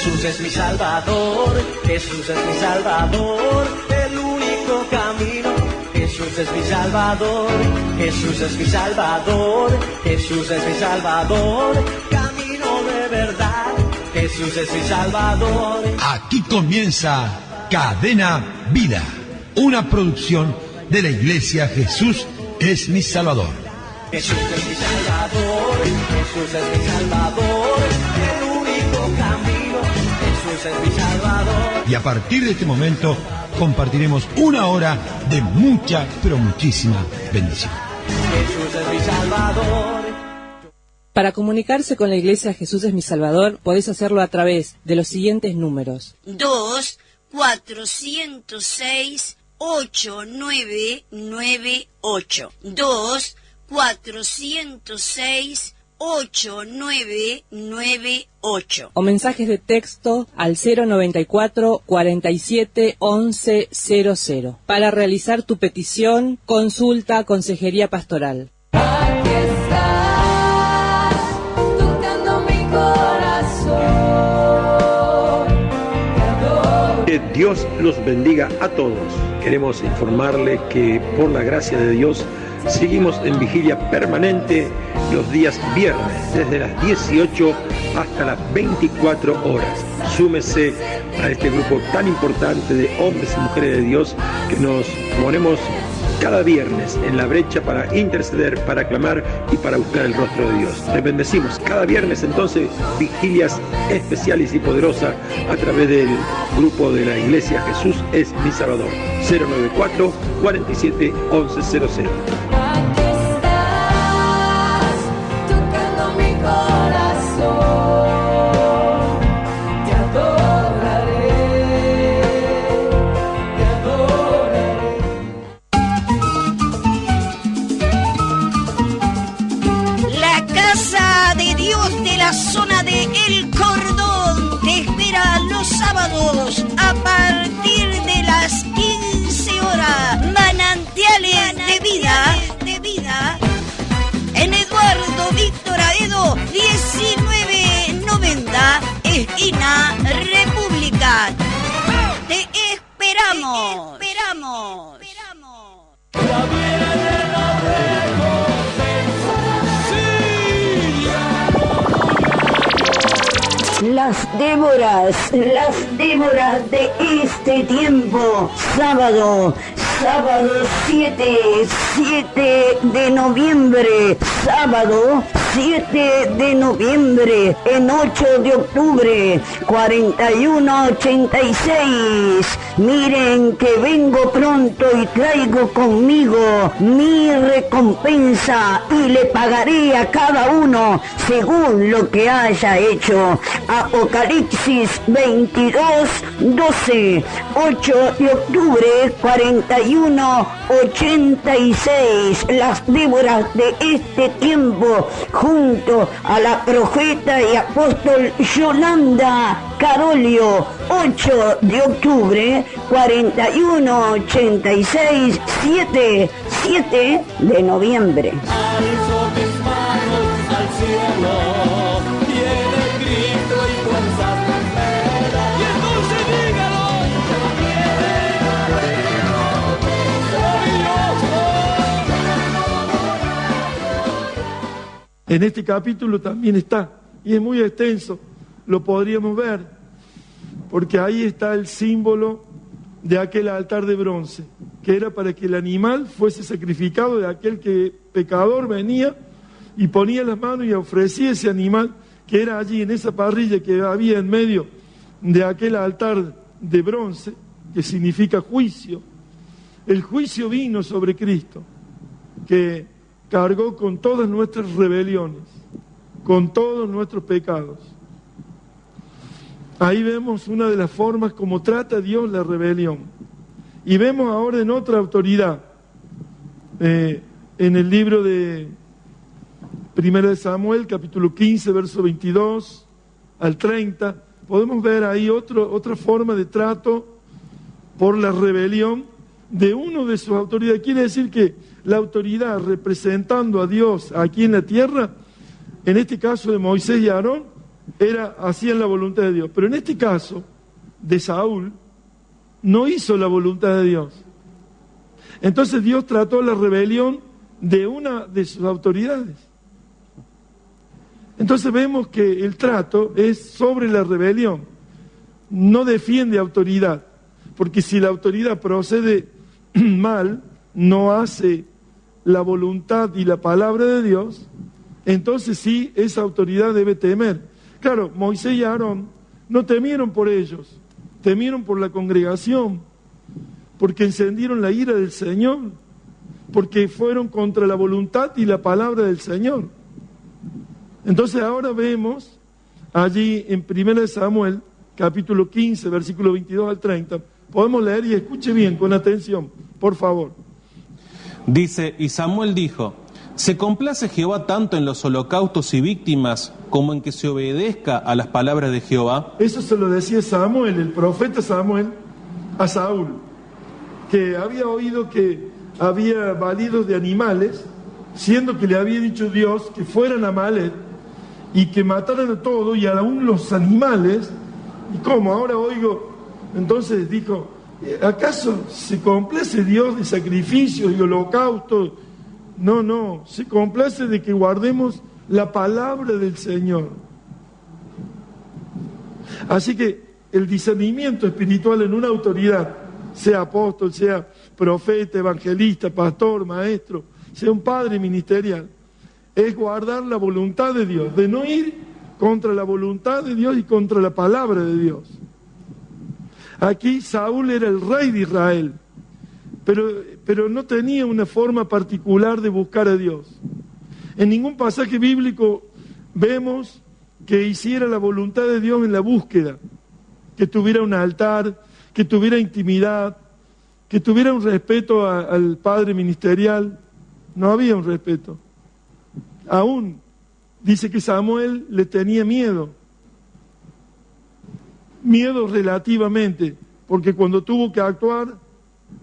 Jesús es mi Salvador, Jesús es mi Salvador, el único camino. Jesús es mi Salvador, Jesús es mi Salvador, Jesús es mi Salvador, camino de verdad, Jesús es mi Salvador. Aquí comienza Cadena Vida, una producción de la Iglesia Jesús es mi Salvador. Jesús es mi Salvador, Jesús es mi Salvador, el único camino, Jesús es mi Salvador. Y a partir de este momento compartiremos una hora de mucha, pero muchísima bendición. Jesús es mi Salvador. Para comunicarse con la Iglesia Jesús es mi Salvador, podéis hacerlo a través de los siguientes números. 2-406-8998. 2-406-8998. O mensajes de texto al 094 47 11 00. Para realizar tu petición, consulta Consejería Pastoral. Aquí estás, tocando mi corazón. Que Dios los bendiga a todos. Queremos informarles que por la gracia de Dios seguimos en vigilia permanente los días viernes, desde las 18 hasta las 24 horas. Súmese a este grupo tan importante de hombres y mujeres de Dios que nos ponemos cada viernes en la brecha para interceder, para clamar y para buscar el rostro de Dios. Les bendecimos cada viernes entonces, vigilias especiales y poderosas a través del grupo de la Iglesia Jesús es mi Salvador. 094 47 11 00. Aquí estás, tocando mi corazón. Te adoraré, te adoraré. La Casa de Dios de la zona de El Cordón te espera los sábados a partir de las 15 horas. Manantiales de vida en Eduardo Víctor Aedo 1990, esquina República. Te esperamos. Las Déboras de este tiempo, sábado 7 de noviembre, sábado 7 de noviembre, en 8 de octubre, 4186. Miren que vengo pronto y traigo conmigo mi recompensa y le pagaré a cada uno según lo que haya hecho. Apocalipsis 22:12, 8 de octubre, 4186. Las Déboras de este tiempo, junto a la profeta y apóstol Yolanda Carolio, 8 de octubre, 4186, 7 de noviembre. Alzo mis manos al cielo, tiene grito y fuerzas tremendas. Y entonces dígalo, En este capítulo también está, y es muy extenso, lo podríamos ver, porque ahí está el símbolo de aquel altar de bronce, que era para que el animal fuese sacrificado de aquel que pecador venía y ponía las manos y ofrecía ese animal que era allí en esa parrilla que había en medio de aquel altar de bronce, que significa juicio. El juicio vino sobre Cristo, que cargó con todas nuestras rebeliones, con todos nuestros pecados. Ahí vemos una de las formas como trata Dios la rebelión. Y vemos ahora en otra autoridad, en el libro de 1 de Samuel, capítulo 15, verso 22 al 30, podemos ver ahí otra forma de trato por la rebelión de uno de sus autoridades. Quiere decir que la autoridad representando a Dios aquí en la tierra, en este caso de Moisés y Aarón, hacían la voluntad de Dios. Pero en este caso, de Saúl, no hizo la voluntad de Dios. Entonces Dios trató la rebelión de una de sus autoridades. Entonces vemos que el trato es sobre la rebelión, no defiende autoridad, porque si la autoridad procede mal, no hace la voluntad y la palabra de Dios, entonces sí, esa autoridad debe temer. Claro, Moisés y Aarón no temieron por ellos, temieron por la congregación, porque encendieron la ira del Señor, porque fueron contra la voluntad y la palabra del Señor. Entonces ahora vemos allí en 1 Samuel, capítulo 15, versículo 22 al 30, podemos leer y escuche bien, con atención, por favor. Dice, y Samuel dijo, ¿se complace Jehová tanto en los holocaustos y víctimas como en que se obedezca a las palabras de Jehová? Eso se lo decía Samuel, el profeta Samuel, a Saúl, que había oído que había balidos de animales, siendo que le había dicho Dios que fueran a Amalek y que mataran a todo y aún los animales. ¿Y cómo? Ahora oigo. Entonces dijo, ¿acaso se complace Dios de sacrificios y holocaustos? No, se complace de que guardemos la palabra del Señor. Así que el discernimiento espiritual en una autoridad, sea apóstol, sea profeta, evangelista, pastor, maestro, sea un padre ministerial, es guardar la voluntad de Dios, de no ir contra la voluntad de Dios y contra la palabra de Dios. Aquí Saúl era el rey de Israel, pero no tenía una forma particular de buscar a Dios. En ningún pasaje bíblico vemos que hiciera la voluntad de Dios en la búsqueda, que tuviera un altar, que tuviera intimidad, que tuviera un respeto al padre ministerial. No había un respeto. Aún dice que Samuel le tenía miedo relativamente, porque cuando tuvo que actuar,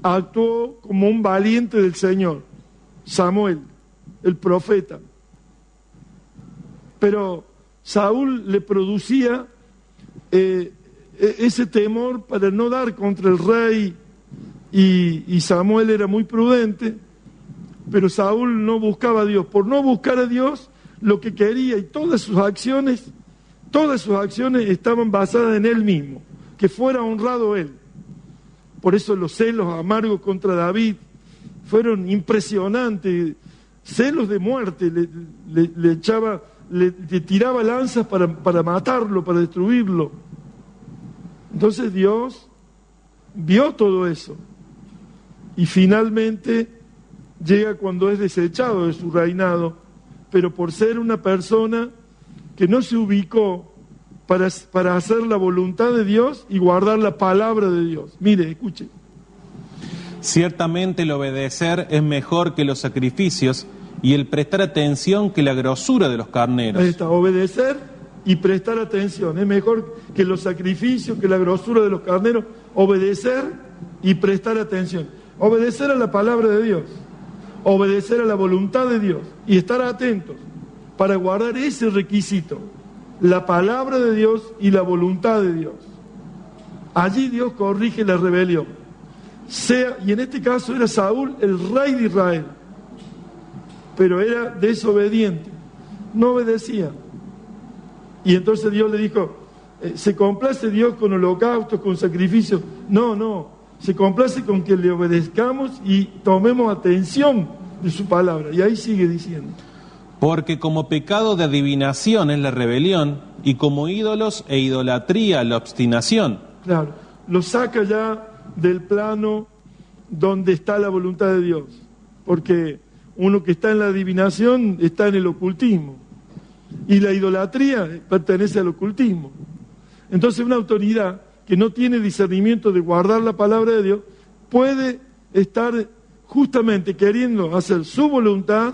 actuó como un valiente del Señor, Samuel, el profeta. Pero Saúl le producía ese temor para no dar contra el rey, y Samuel era muy prudente, pero Saúl no buscaba a Dios. Por no buscar a Dios, lo que quería, y todas sus acciones estaban basadas en él mismo, que fuera honrado él. Por eso los celos amargos contra David fueron impresionantes, celos de muerte, le tiraba lanzas para matarlo, para destruirlo. Entonces Dios vio todo eso, y finalmente llega cuando es desechado de su reinado, pero por ser una persona que no se ubicó para hacer la voluntad de Dios y guardar la palabra de Dios. Mire, escuche. Ciertamente el obedecer es mejor que los sacrificios y el prestar atención que la grosura de los carneros. Ahí está, obedecer y prestar atención. Es mejor que los sacrificios, que la grosura de los carneros. Obedecer y prestar atención. Obedecer a la palabra de Dios. Obedecer a la voluntad de Dios y estar atentos para guardar ese requisito, la palabra de Dios y la voluntad de Dios. Allí Dios corrige la rebelión. Y en este caso era Saúl el rey de Israel, pero era desobediente, no obedecía. Y entonces Dios le dijo, ¿se complace Dios con holocaustos, con sacrificios? No, se complace con que le obedezcamos y tomemos atención de su palabra. Y ahí sigue diciendo. Porque como pecado de adivinación es la rebelión, y como ídolos e idolatría la obstinación. Claro, lo saca ya del plano donde está la voluntad de Dios. Porque uno que está en la adivinación está en el ocultismo. Y la idolatría pertenece al ocultismo. Entonces una autoridad que no tiene discernimiento de guardar la palabra de Dios puede estar justamente queriendo hacer su voluntad,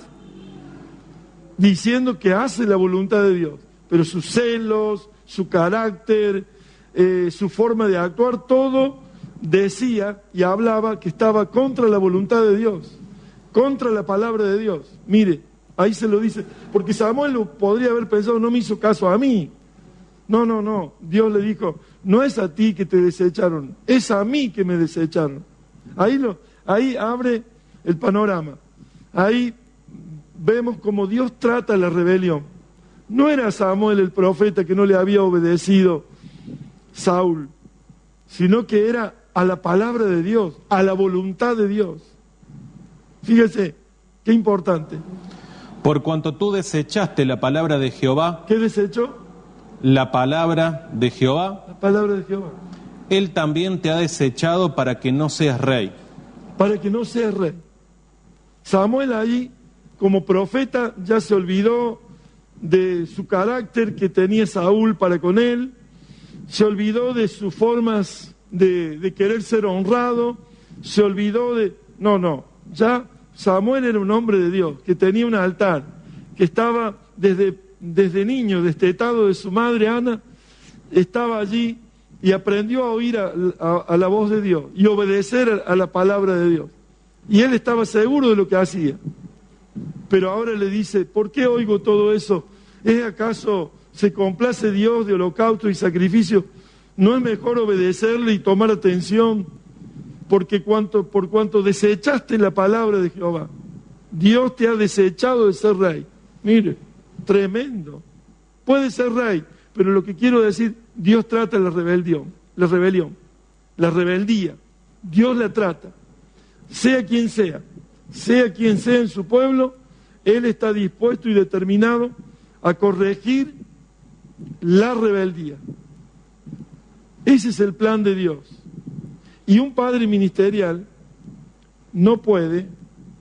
diciendo que hace la voluntad de Dios, pero sus celos, su carácter, su forma de actuar, todo decía y hablaba que estaba contra la voluntad de Dios, contra la palabra de Dios. Mire, ahí se lo dice, porque Samuel podría haber pensado, no me hizo caso a mí, No. Dios le dijo, no es a ti que te desecharon, es a mí que me desecharon. Ahí abre el panorama. Ahí vemos cómo Dios trata la rebelión. No era Samuel el profeta que no le había obedecido Saúl, sino que era a la palabra de Dios, a la voluntad de Dios. Fíjese, qué importante. Por cuanto tú desechaste la palabra de Jehová. ¿Qué desechó? La palabra de Jehová. La palabra de Jehová. Él también te ha desechado para que no seas rey. Para que no seas rey. Samuel ahí, como profeta, ya se olvidó de su carácter que tenía Saúl para con él, se olvidó de sus formas de querer ser honrado, se olvidó de... No, ya Samuel era un hombre de Dios, que tenía un altar, que estaba desde niño, destetado de su madre Ana, estaba allí y aprendió a oír a la voz de Dios y obedecer a la palabra de Dios. Y él estaba seguro de lo que hacía. Pero ahora le dice, ¿por qué oigo todo eso? ¿Es acaso se complace Dios de holocausto y sacrificio? ¿No es mejor obedecerle y tomar atención? Porque por cuanto desechaste la palabra de Jehová, Dios te ha desechado de ser rey. Mire, tremendo. Puede ser rey, pero lo que quiero decir, Dios trata la rebelión, la rebeldía. Dios la trata. Sea quien sea en su pueblo, Él está dispuesto y determinado a corregir la rebeldía. Ese es el plan de Dios. Y un padre ministerial no puede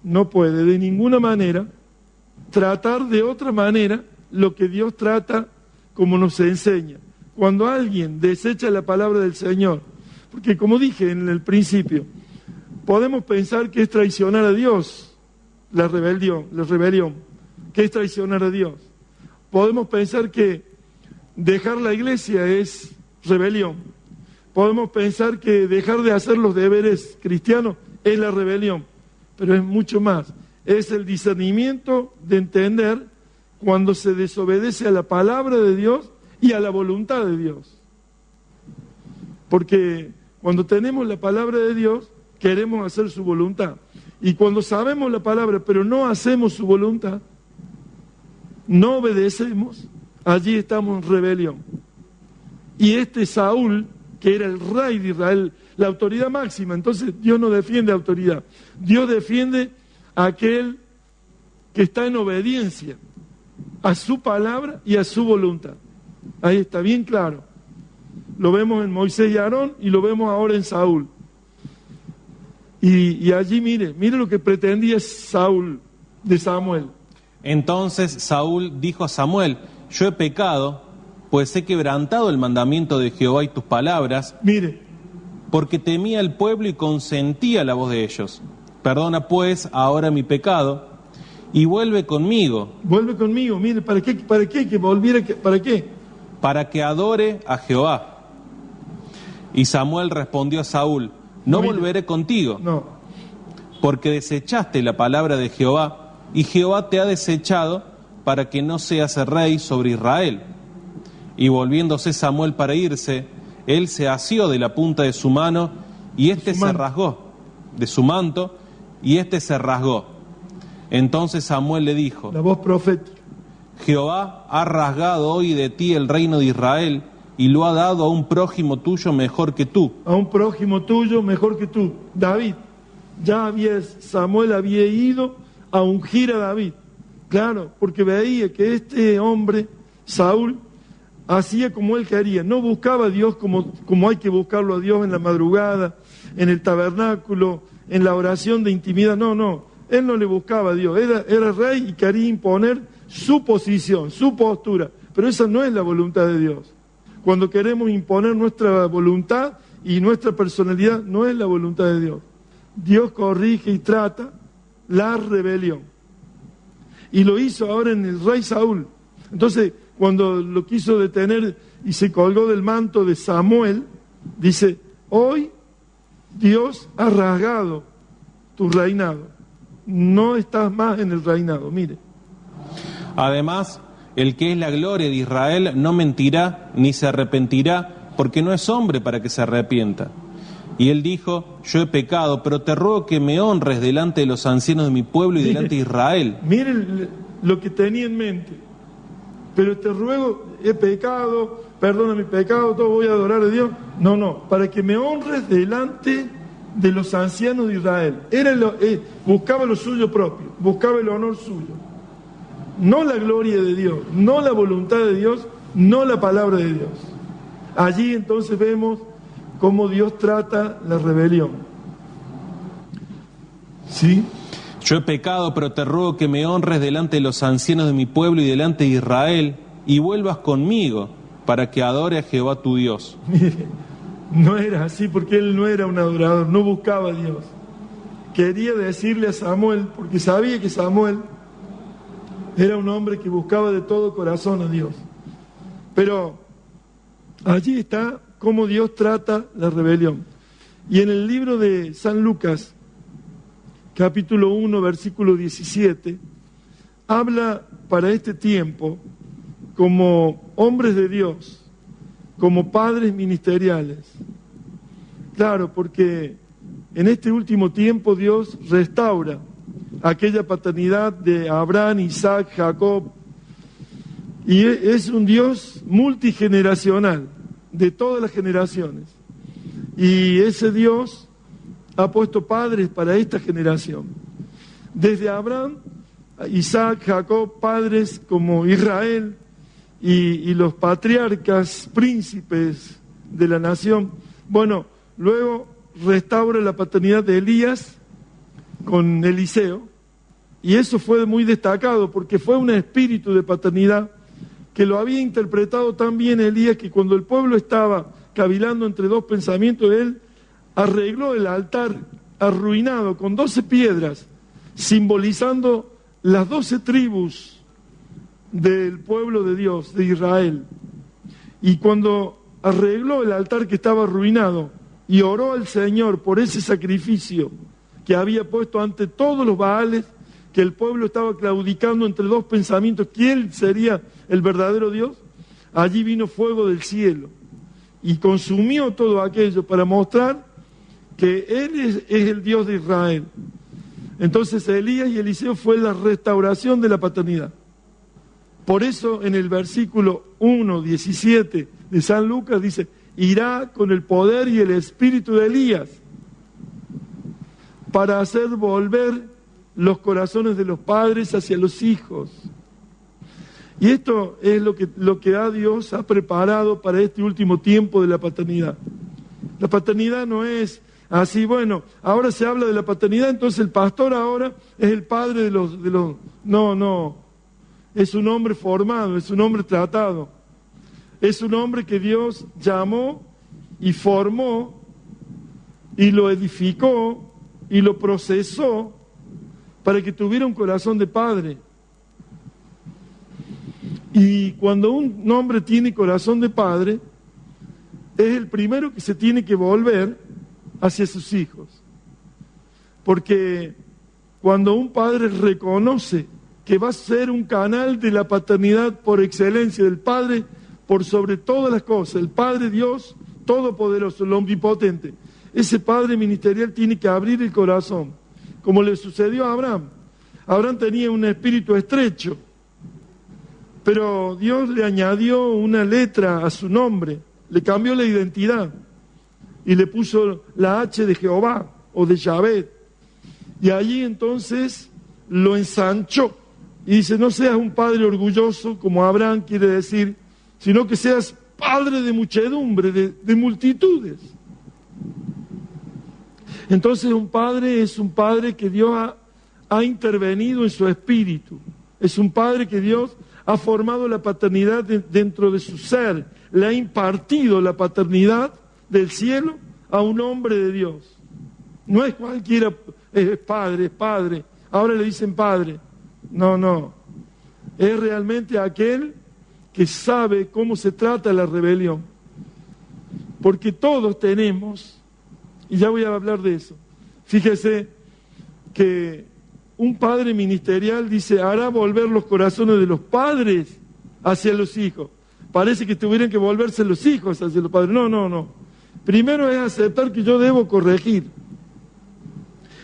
de ninguna manera tratar de otra manera lo que Dios trata como nos enseña. Cuando alguien desecha la palabra del Señor, porque como dije en el principio, podemos pensar que es traicionar a Dios la rebelión, que es traicionar a Dios. Podemos pensar que dejar la iglesia es rebelión. Podemos pensar que dejar de hacer los deberes cristianos es la rebelión, pero es mucho más. Es el discernimiento de entender cuando se desobedece a la palabra de Dios y a la voluntad de Dios. Porque cuando tenemos la palabra de Dios, queremos hacer su voluntad. Y cuando sabemos la palabra, pero no hacemos su voluntad, no obedecemos, allí estamos en rebelión. Y este Saúl, que era el rey de Israel, la autoridad máxima, entonces Dios no defiende autoridad. Dios defiende a aquel que está en obediencia a su palabra y a su voluntad. Ahí está, bien claro. Lo vemos en Moisés y Aarón y lo vemos ahora en Saúl. Y allí mire lo que pretendía Saúl de Samuel. Entonces Saúl dijo a Samuel, yo he pecado, pues he quebrantado el mandamiento de Jehová y tus palabras, porque temía al pueblo y consentía la voz de ellos. Perdona pues ahora mi pecado y vuelve conmigo. Vuelve conmigo, mire, ¿para qué? Que volviera, ¿para qué? Para que adore a Jehová. Y Samuel respondió a Saúl, no volveré contigo, porque desechaste la palabra de Jehová, y Jehová te ha desechado para que no seas rey sobre Israel. Y volviéndose Samuel para irse, él se asió de la punta de su mano, y éste se rasgó de su manto, y éste se rasgó. Entonces Samuel le dijo, la voz profética, Jehová ha rasgado hoy de ti el reino de Israel, y lo ha dado a un prójimo tuyo mejor que tú. A un prójimo tuyo mejor que tú. David. Samuel había ido a ungir a David. Claro, porque veía que este hombre, Saúl, hacía como él quería. No buscaba a Dios como hay que buscarlo a Dios en la madrugada, en el tabernáculo, en la oración de intimidad. No. Él no le buscaba a Dios. Era rey y quería imponer su posición, su postura. Pero esa no es la voluntad de Dios. Cuando queremos imponer nuestra voluntad y nuestra personalidad, no es la voluntad de Dios. Dios corrige y trata la rebelión. Y lo hizo ahora en el rey Saúl. Entonces, cuando lo quiso detener y se colgó del manto de Samuel, dice, hoy Dios ha rasgado tu reinado. No estás más en el reinado, mire. Además, el que es la gloria de Israel no mentirá ni se arrepentirá, porque no es hombre para que se arrepienta. Y él dijo: yo he pecado, pero te ruego que me honres delante de los ancianos de mi pueblo y delante de Israel. Miren lo que tenía en mente. Pero te ruego, he pecado, perdona mi pecado, todo, voy a adorar a Dios. No, para que me honres delante de los ancianos de Israel. Buscaba lo suyo propio, buscaba el honor suyo. No la gloria de Dios, no la voluntad de Dios, no la palabra de Dios. Allí entonces vemos cómo Dios trata la rebelión. ¿Sí? Yo he pecado, pero te ruego que me honres delante de los ancianos de mi pueblo y delante de Israel, y vuelvas conmigo para que adore a Jehová tu Dios. Mire, no era así, porque él no era un adorador, no buscaba a Dios. Quería decirle a Samuel, porque sabía que Samuel era un hombre que buscaba de todo corazón a Dios. Pero allí está cómo Dios trata la rebelión. Y en el libro de San Lucas, capítulo 1, versículo 17, habla para este tiempo como hombres de Dios, como padres ministeriales. Claro, porque en este último tiempo Dios restaura aquella paternidad de Abraham, Isaac, Jacob, y es un Dios multigeneracional, de todas las generaciones. Y ese Dios ha puesto padres para esta generación. Desde Abraham, Isaac, Jacob, padres como Israel y los patriarcas, príncipes de la nación. Bueno, luego restaura la paternidad de Elías con Eliseo, y eso fue muy destacado porque fue un espíritu de paternidad que lo había interpretado tan bien Elías, que cuando el pueblo estaba cavilando entre dos pensamientos, él arregló el altar arruinado con 12 piedras, simbolizando las 12 tribus del pueblo de Dios, de Israel. Y cuando arregló el altar que estaba arruinado y oró al Señor por ese sacrificio que había puesto ante todos los Baales, que el pueblo estaba claudicando entre dos pensamientos, ¿quién sería el verdadero Dios? Allí vino fuego del cielo y consumió todo aquello para mostrar que Él es el Dios de Israel. Entonces Elías y Eliseo fue la restauración de la paternidad. Por eso en el versículo 1:17 de San Lucas dice: irá con el poder y el espíritu de Elías para hacer volver los corazones de los padres hacia los hijos. Y esto es lo que Dios ha preparado para este último tiempo de la paternidad. La paternidad no es así, bueno, ahora se habla de la paternidad, entonces el pastor ahora es el padre de los... No, es un hombre formado, es un hombre tratado. Es un hombre que Dios llamó y formó y lo edificó y lo procesó para que tuviera un corazón de padre. Y cuando un hombre tiene corazón de padre, es el primero que se tiene que volver hacia sus hijos. Porque cuando un padre reconoce que va a ser un canal de la paternidad por excelencia, del Padre por sobre todas las cosas, el Padre Dios Todopoderoso, el Omnipotente, ese Padre ministerial tiene que abrir el corazón, como le sucedió a Abraham. Abraham tenía un espíritu estrecho, pero Dios le añadió una letra a su nombre, le cambió la identidad y le puso la H de Jehová o de Yahvé. Y allí entonces lo ensanchó y dice: no seas un padre orgulloso como Abraham, quiere decir, sino que seas padre de muchedumbre, de multitudes. Entonces un padre es un padre que Dios ha intervenido en su espíritu. Es un padre que Dios ha formado la paternidad dentro de su ser. Le ha impartido la paternidad del cielo a un hombre de Dios. No es cualquiera, es padre. Ahora le dicen padre. No. Es realmente aquel que sabe cómo se trata la rebelión. Porque todos tenemos, y ya voy a hablar de eso. Fíjese que un padre ministerial dice: hará volver los corazones de los padres hacia los hijos. Parece que tuvieran que volverse los hijos hacia los padres. No. Primero es aceptar que yo debo corregir.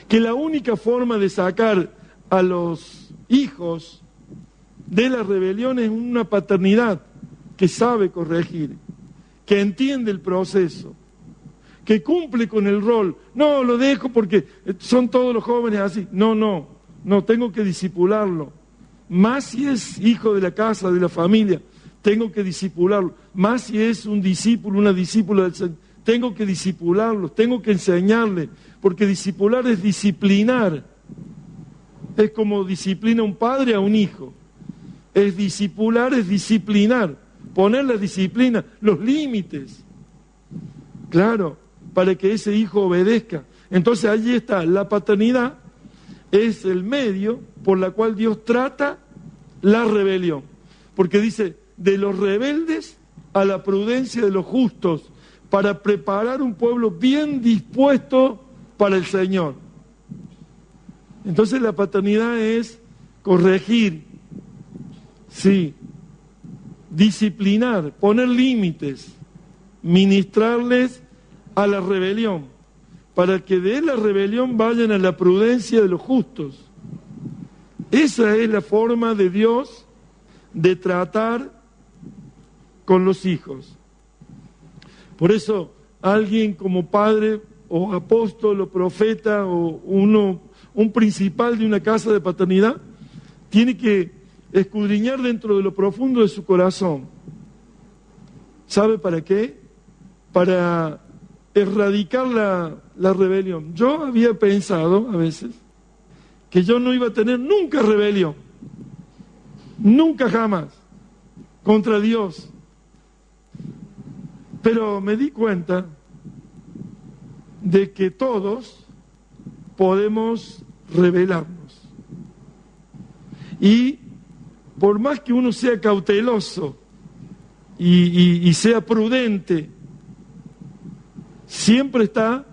Que la única forma de sacar a los hijos de la rebelión es una paternidad que sabe corregir, que entiende el proceso, que cumple con el rol. No, lo dejo porque son todos los jóvenes así. No, tengo que discipularlo. Más si es hijo de la casa, de la familia, tengo que discipularlo. Más si es un discípulo, una discípula del Señor, tengo que discipularlo, tengo que enseñarle, porque discipular es disciplinar. Es como disciplina un padre a un hijo. Es discipular, es disciplinar, poner la disciplina, los límites. Claro, para que ese hijo obedezca. Entonces allí está, la paternidad es el medio por la cual Dios trata la rebelión. Porque dice, de los rebeldes a la prudencia de los justos, para preparar un pueblo bien dispuesto para el Señor. Entonces la paternidad es corregir, sí, disciplinar, poner límites, ministrarles a la rebelión, para que de la rebelión vayan a la prudencia de los justos. Esa es la forma de Dios de tratar con los hijos. Por eso alguien como padre o apóstol o profeta o un principal de una casa de paternidad tiene que escudriñar dentro de lo profundo de su corazón. ¿Sabe para qué? Para erradicar la rebelión. Yo había pensado a veces que yo no iba a tener nunca rebelión, nunca jamás, contra Dios. Pero me di cuenta de que todos podemos rebelarnos. Y por más que uno sea cauteloso y sea prudente, siempre está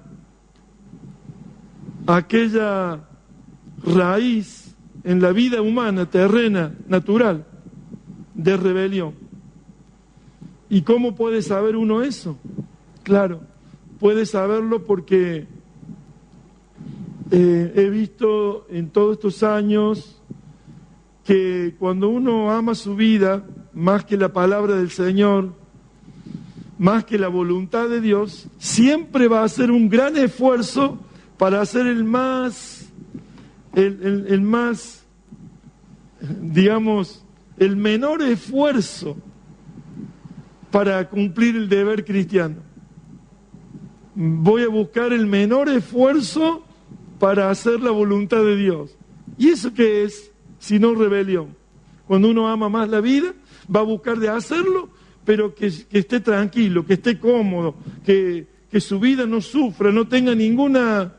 aquella raíz en la vida humana, terrena, natural, de rebelión. ¿Y cómo puede saber uno eso? Claro, puede saberlo porque he visto en todos estos años que cuando uno ama su vida, más que la palabra del Señor, más que la voluntad de Dios, siempre va a hacer un gran esfuerzo para hacer el menor esfuerzo para cumplir el deber cristiano. Voy a buscar el menor esfuerzo para hacer la voluntad de Dios. ¿Y eso qué es? Sino rebelión. Cuando uno ama más la vida, va a buscar de hacerlo, pero que esté tranquilo, que esté cómodo, que su vida no sufra, no tenga ninguna...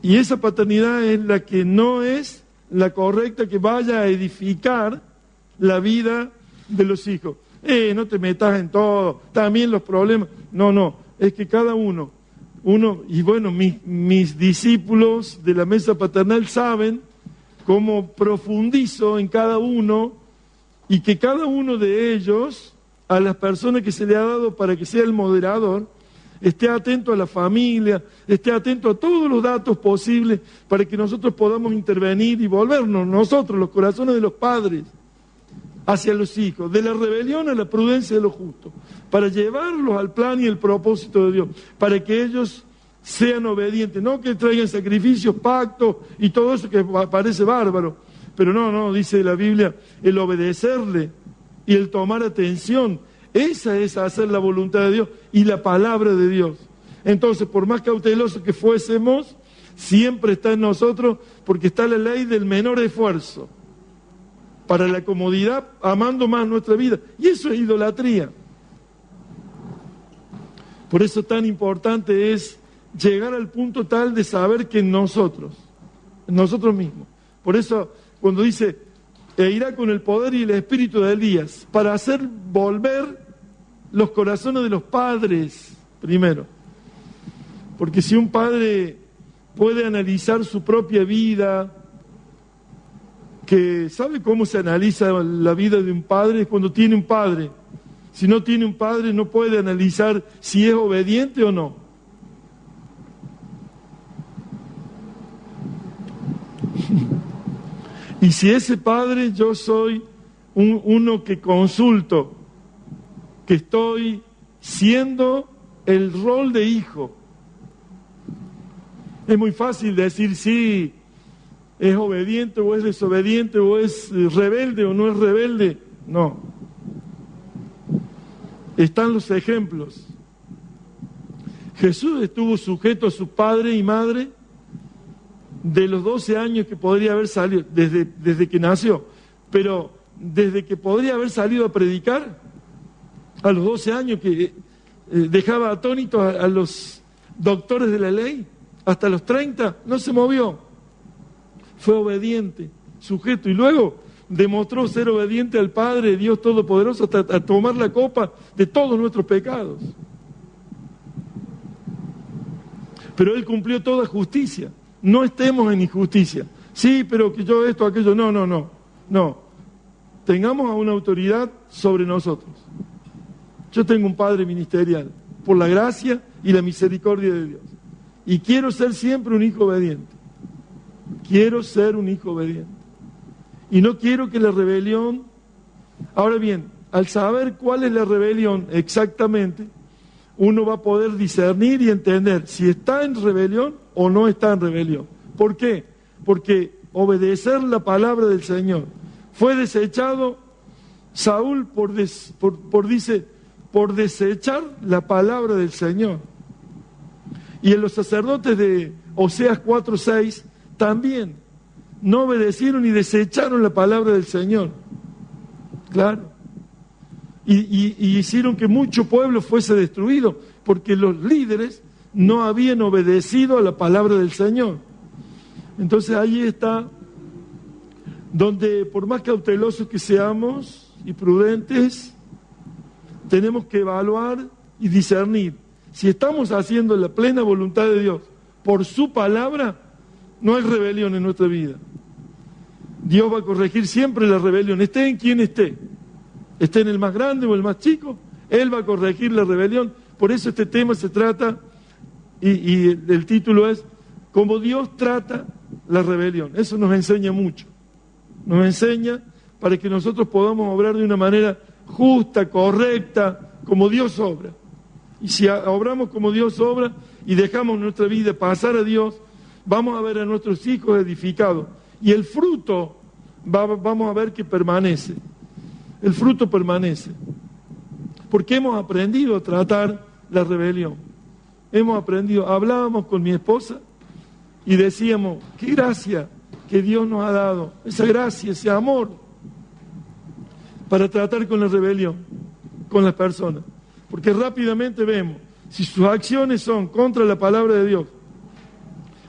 Y esa paternidad es la que no es la correcta, que vaya a edificar la vida de los hijos. No te metas en todo, también los problemas. No, es que cada uno, y bueno, mis discípulos de la mesa paternal saben cómo profundizo en cada uno, y que cada uno de ellos, a las personas que se le ha dado para que sea el moderador, esté atento a la familia, esté atento a todos los datos posibles para que nosotros podamos intervenir y volvernos nosotros, los corazones de los padres, hacia los hijos, de la rebelión a la prudencia de los justos, para llevarlos al plan y el propósito de Dios, para que ellos sean obedientes, no que traigan sacrificios, pactos y todo eso que parece bárbaro, pero no, dice la Biblia, el obedecerle y el tomar atención, esa es hacer la voluntad de Dios y la palabra de Dios. Entonces, por más cautelosos que fuésemos, siempre está en nosotros, porque está la ley del menor esfuerzo, para la comodidad, amando más nuestra vida. Y eso es idolatría. Por eso tan importante es llegar al punto tal de saber que nosotros mismos. Por eso cuando dice, e irá con el poder y el espíritu de Elías, para hacer volver los corazones de los padres primero. Porque si un padre puede analizar su propia vida, que sabe cómo se analiza la vida de un padre es cuando tiene un padre. Si no tiene un padre, no puede analizar si es obediente o no. Y si ese padre, yo soy uno que consulto, que estoy siendo el rol de hijo. Es muy fácil decir si es obediente o es desobediente, o es rebelde o no es rebelde. No. Están los ejemplos. Jesús estuvo sujeto a su padre y madre de los 12 años que podría haber salido, desde que nació, pero desde que podría haber salido a predicar, a los 12 años que dejaba atónitos a los doctores de la ley, hasta los 30 no se movió, fue obediente, sujeto, y luego demostró ser obediente al Padre, Dios Todopoderoso, hasta a tomar la copa de todos nuestros pecados. Pero Él cumplió toda justicia. No estemos en injusticia. Sí, pero que yo esto, aquello, no. Tengamos a una autoridad sobre nosotros. Yo tengo un padre ministerial, por la gracia y la misericordia de Dios. Y quiero ser siempre un hijo obediente. Quiero ser un hijo obediente. Y no quiero que la rebelión... Ahora bien, al saber cuál es la rebelión exactamente, uno va a poder discernir y entender si está en rebelión o no está en rebelión. ¿Por qué? Porque obedecer la palabra del Señor. Fue desechado Saúl por desechar la palabra del Señor. Y en los sacerdotes de Oseas 4:6 también no obedecieron y desecharon la palabra del Señor. Claro. Y hicieron que mucho pueblo fuese destruido, porque los líderes no habían obedecido a la palabra del Señor. Entonces ahí está donde, por más cautelosos que seamos y prudentes, tenemos que evaluar y discernir. Si estamos haciendo la plena voluntad de Dios por su palabra, no hay rebelión en nuestra vida. Dios va a corregir siempre la rebelión, esté en quien esté en el más grande o el más chico, Él va a corregir la rebelión. Por eso este tema se trata, y el título es cómo Dios trata la rebelión. Eso nos enseña mucho. Nos enseña para que nosotros podamos obrar de una manera justa, correcta, como Dios obra. Y si obramos como Dios obra y dejamos nuestra vida pasar a Dios, vamos a ver a nuestros hijos edificados. Y el fruto, vamos a ver que permanece. El fruto permanece. Porque hemos aprendido a tratar la rebelión. Hemos aprendido, hablábamos con mi esposa y decíamos, qué gracia que Dios nos ha dado, esa gracia, ese amor, para tratar con la rebelión, con las personas. Porque rápidamente vemos, si sus acciones son contra la palabra de Dios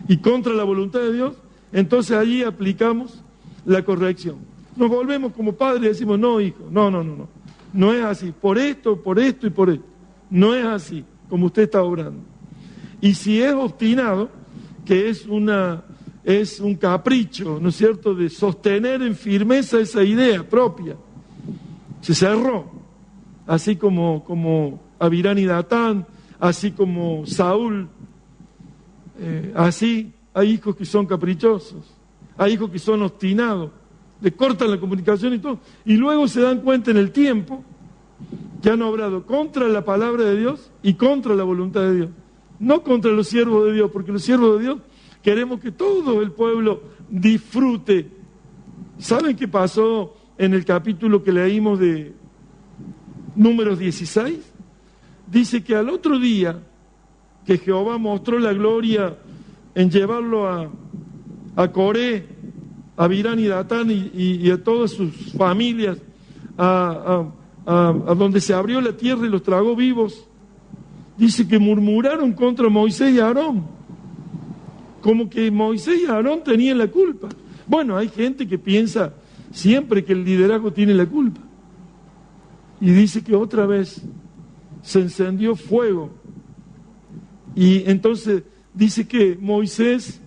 y contra la voluntad de Dios, entonces allí aplicamos la corrección. Nos volvemos como padres y decimos, no, hijo, no es así, por esto y por esto. No es así, como usted está obrando. Y si es obstinado, que es un capricho, ¿no es cierto?, de sostener en firmeza esa idea propia, se cerró, así como Abirán y Datán, así como Saúl, así hay hijos que son caprichosos, hay hijos que son obstinados, le cortan la comunicación y todo, y luego se dan cuenta en el tiempo que han obrado contra la palabra de Dios y contra la voluntad de Dios, no contra los siervos de Dios, porque los siervos de Dios queremos que todo el pueblo disfrute. ¿Saben qué pasó en el capítulo que leímos de Números 16? Dice que al otro día que Jehová mostró la gloria en llevarlo a Coré, a Abirán y Datán y a todas sus familias, a donde se abrió la tierra y los tragó vivos, dice que murmuraron contra Moisés y Aarón, como que Moisés y Aarón tenían la culpa. Bueno, hay gente que piensa siempre que el liderazgo tiene la culpa, y dice que otra vez se encendió fuego, y entonces dice que Moisés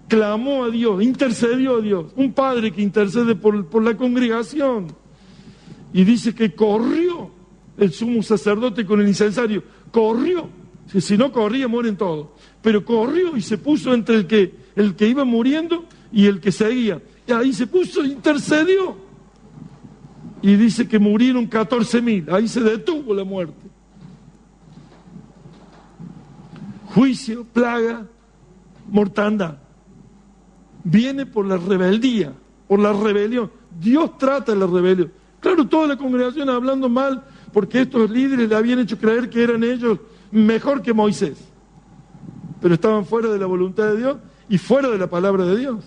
clamó a Dios, intercedió a Dios. Un padre que intercede por la congregación. Y dice que corrió el sumo sacerdote con el incensario. Corrió. Si no corría, mueren todos. Pero corrió y se puso entre el que iba muriendo y el que seguía. Y ahí se puso, intercedió. Y dice que murieron 14.000. Ahí se detuvo la muerte. Juicio, plaga, mortandad. Viene por la rebeldía, por la rebelión. Dios trata la rebelión. Claro, toda la congregación hablando mal porque estos líderes le habían hecho creer que eran ellos mejor que Moisés. Pero estaban fuera de la voluntad de Dios y fuera de la palabra de Dios.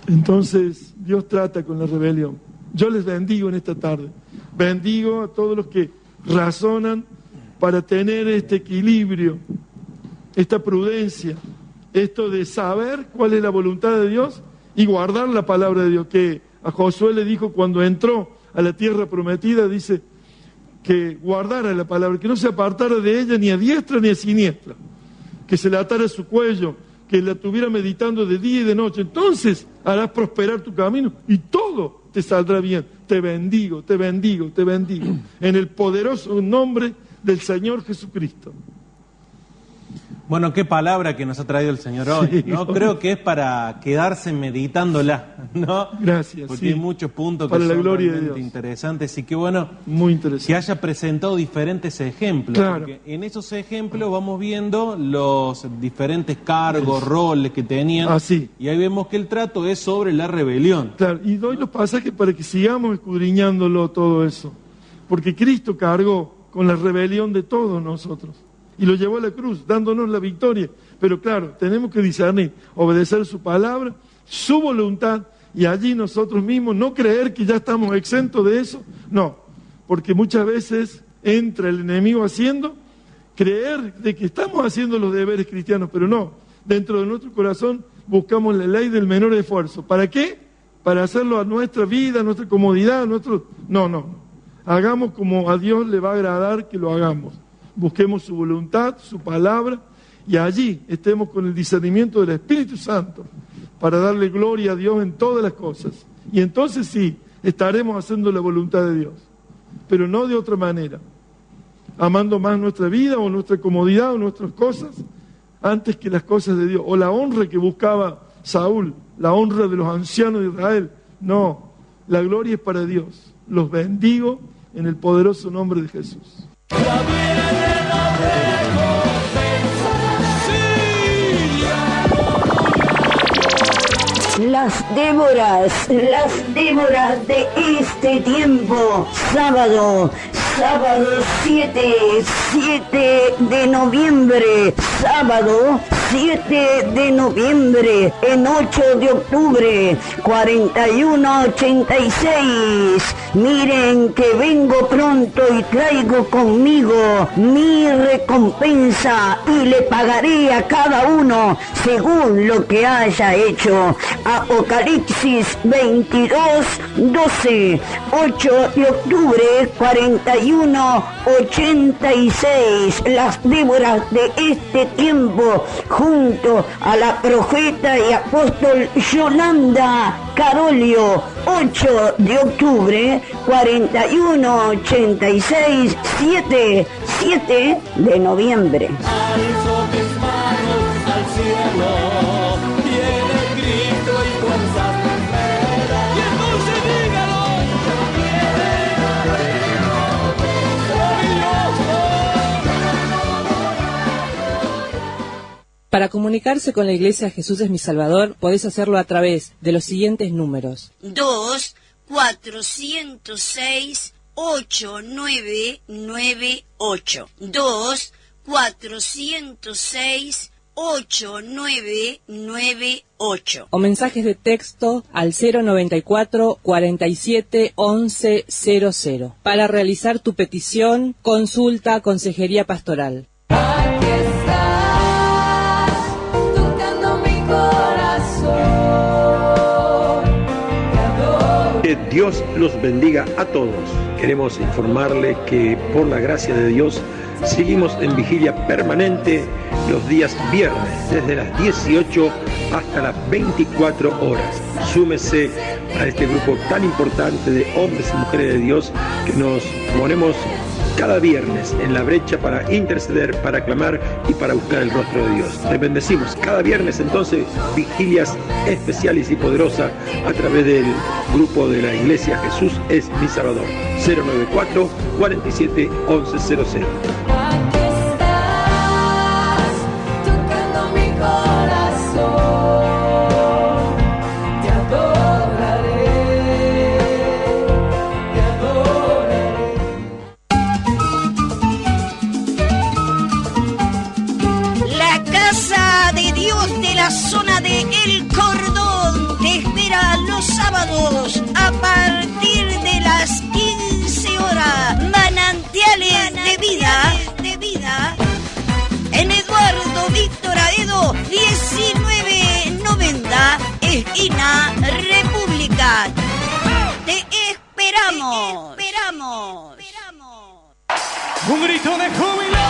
Entonces, Dios trata con la rebelión. Yo les bendigo en esta tarde. Bendigo a todos los que razonan para tener este equilibrio, esta prudencia, esto de saber cuál es la voluntad de Dios y guardar la palabra de Dios, que a Josué le dijo cuando entró a la tierra prometida, dice que guardara la palabra, que no se apartara de ella ni a diestra ni a siniestra, que se la atara a su cuello, que la tuviera meditando de día y de noche. Entonces harás prosperar tu camino y todo te saldrá bien. Te bendigo, te bendigo, te bendigo. En el poderoso nombre del Señor Jesucristo. Bueno, qué palabra que nos ha traído el Señor hoy, Sí, ¿no? Creo que es para quedarse meditándola, ¿no? Gracias. Porque sí. hay muchos puntos que Para la son gloria de realmente Dios. interesantes y qué bueno Muy interesante. que haya presentado diferentes ejemplos. Claro. Porque en esos ejemplos vamos viendo los diferentes cargos, roles que tenían. Así. Y ahí vemos que el trato es sobre la rebelión. Claro, y doy los pasajes para que sigamos escudriñándolo todo eso. Porque Cristo cargó con la rebelión de todos nosotros. Y lo llevó a la cruz, dándonos la victoria. Pero claro, tenemos que discernir, obedecer su palabra, su voluntad, y allí nosotros mismos no creer que ya estamos exentos de eso. No, porque muchas veces entra el enemigo haciendo, creer de que estamos haciendo los deberes cristianos, pero no. Dentro de nuestro corazón buscamos la ley del menor esfuerzo. ¿Para qué? Para hacerlo a nuestra vida, a nuestra comodidad, a nuestro... No. Hagamos como a Dios le va a agradar que lo hagamos. Busquemos su voluntad, su palabra, y allí estemos con el discernimiento del Espíritu Santo para darle gloria a Dios en todas las cosas. Y entonces sí, estaremos haciendo la voluntad de Dios, pero no de otra manera, amando más nuestra vida o nuestra comodidad o nuestras cosas antes que las cosas de Dios, o la honra que buscaba Saúl, la honra de los ancianos de Israel. No, la gloria es para Dios. Los bendigo en el poderoso nombre de Jesús. Las Déboras de este tiempo, sábado 7 de noviembre, sábado 7 de noviembre, en 8 de octubre, 4186. Miren que vengo pronto y traigo conmigo mi recompensa y le pagaré a cada uno según lo que haya hecho. Apocalipsis 22:12, 8 de octubre, 4186. Las Déboras de este tiempo, junto a la profeta y apóstol Yolanda Carolio, 8 de octubre, 4186, 7 de noviembre. Alzo mis manos al cielo, viene Cristo y fuerzas primeras. Y entonces dígalo, Para comunicarse con la Iglesia Jesús es mi Salvador, podés hacerlo a través de los siguientes números. 2-406-8998. 2-406-8998. O mensajes de texto al 094 47 11 00. Para realizar tu petición, consulta Consejería Pastoral. Aquí estás, tocando mi corazón. Te adoro. Que Dios los bendiga a todos. Queremos informarle que por la gracia de Dios Seguimos en vigilia permanente los días viernes, desde las 18 hasta las 24 horas. Súmese a este grupo tan importante de hombres y mujeres de Dios que nos ponemos cada viernes en la brecha para interceder, para clamar y para buscar el rostro de Dios. Les bendecimos cada viernes entonces vigilias especiales y poderosas a través del grupo de la Iglesia Jesús es mi Salvador. 094 47 1100. Zona de El Cordón te espera los sábados a partir de las 15 horas. Manantiales de vida en Eduardo Víctor Aedo 1990, esquina República. Te esperamos. Un grito de júbilo.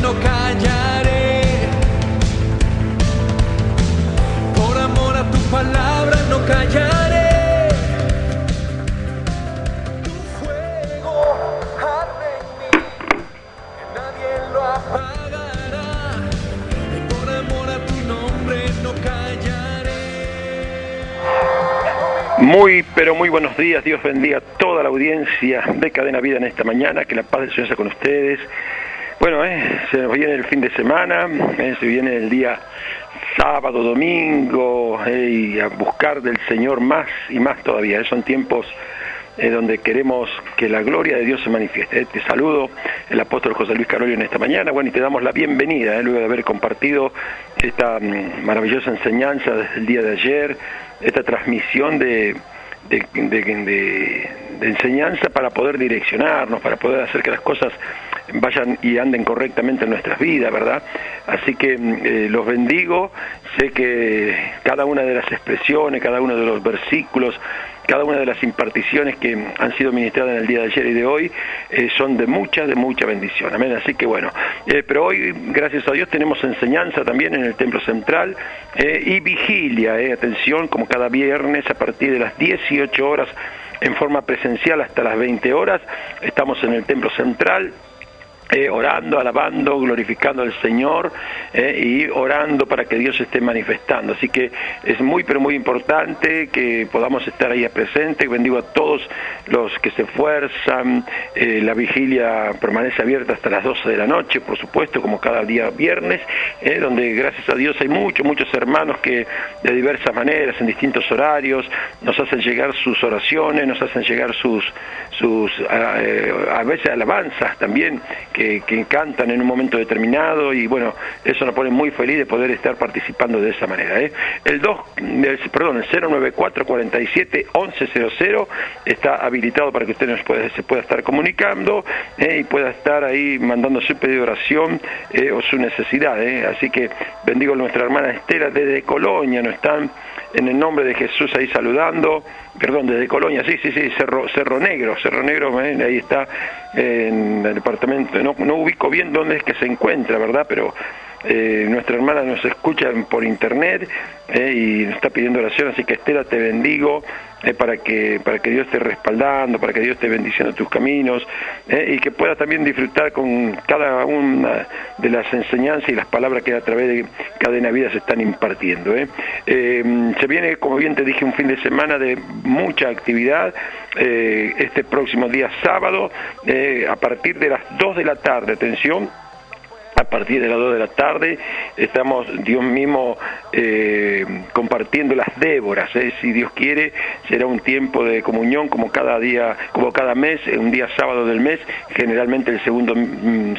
No callaré, por amor a tu palabra no callaré. Tu fuego arde en mí, que nadie lo apagará. Por amor a tu nombre no callaré. Muy, pero muy buenos días. Dios bendiga a toda la audiencia de Cadena Vida en esta mañana. Que la paz del Señor sea con ustedes. Bueno, se nos viene el fin de semana, se viene el día sábado, domingo, y a buscar del Señor más y más todavía. Son tiempos donde queremos que la gloria de Dios se manifieste. Te saludo, el apóstol José Luis Carolio en esta mañana, bueno, y te damos la bienvenida, luego de haber compartido esta maravillosa enseñanza desde el día de ayer, esta transmisión de enseñanza para poder direccionarnos, para poder hacer que las cosas vayan y anden correctamente en nuestras vidas, ¿verdad? Así que los bendigo. Sé que cada una de las expresiones, cada uno de los versículos, cada una de las imparticiones que han sido ministradas en el día de ayer y de hoy son de mucha bendición, amén. Así que bueno, pero hoy, gracias a Dios, tenemos enseñanza también en el Templo Central y vigilia, atención, como cada viernes a partir de las 18 horas en forma presencial hasta las 20 horas, estamos en el Templo Central. Orando, alabando, glorificando al Señor y orando para que Dios se esté manifestando. Así que es muy, pero muy importante que podamos estar ahí presentes. Bendigo a todos los que se esfuerzan. La vigilia permanece abierta hasta las 12 de la noche, por supuesto, como cada día viernes, donde gracias a Dios hay muchos hermanos que de diversas maneras, en distintos horarios, nos hacen llegar sus oraciones, nos hacen llegar sus a veces alabanzas también, que cantan en un momento determinado, y bueno, eso nos pone muy feliz de poder estar participando de esa manera. El 094 47 1100 está habilitado para que usted se pueda estar comunicando y pueda estar ahí mandando su pedido de oración o su necesidad. Así que bendigo a nuestra hermana Estela desde Colonia, nos están en el nombre de Jesús ahí saludando. Perdón, desde Colonia, sí, Cerro Negro, ahí está en el departamento, no ubico bien dónde es que se encuentra, ¿verdad? Pero nuestra hermana nos escucha por internet y nos está pidiendo oración, así que Estela, te bendigo para que Dios esté respaldando, para que Dios esté bendiciendo tus caminos y que puedas también disfrutar con cada una de las enseñanzas y las palabras que a través de Cadena Vida se están impartiendo. Se viene, como bien te dije, un fin de semana de mucha actividad. Este próximo día sábado, a partir de las 2 de la tarde, atención, a partir de las 2 de la tarde estamos, Dios mismo, compartiendo las Déboras, si Dios quiere, será un tiempo de comunión como cada día, como cada mes, un día sábado del mes, generalmente el segundo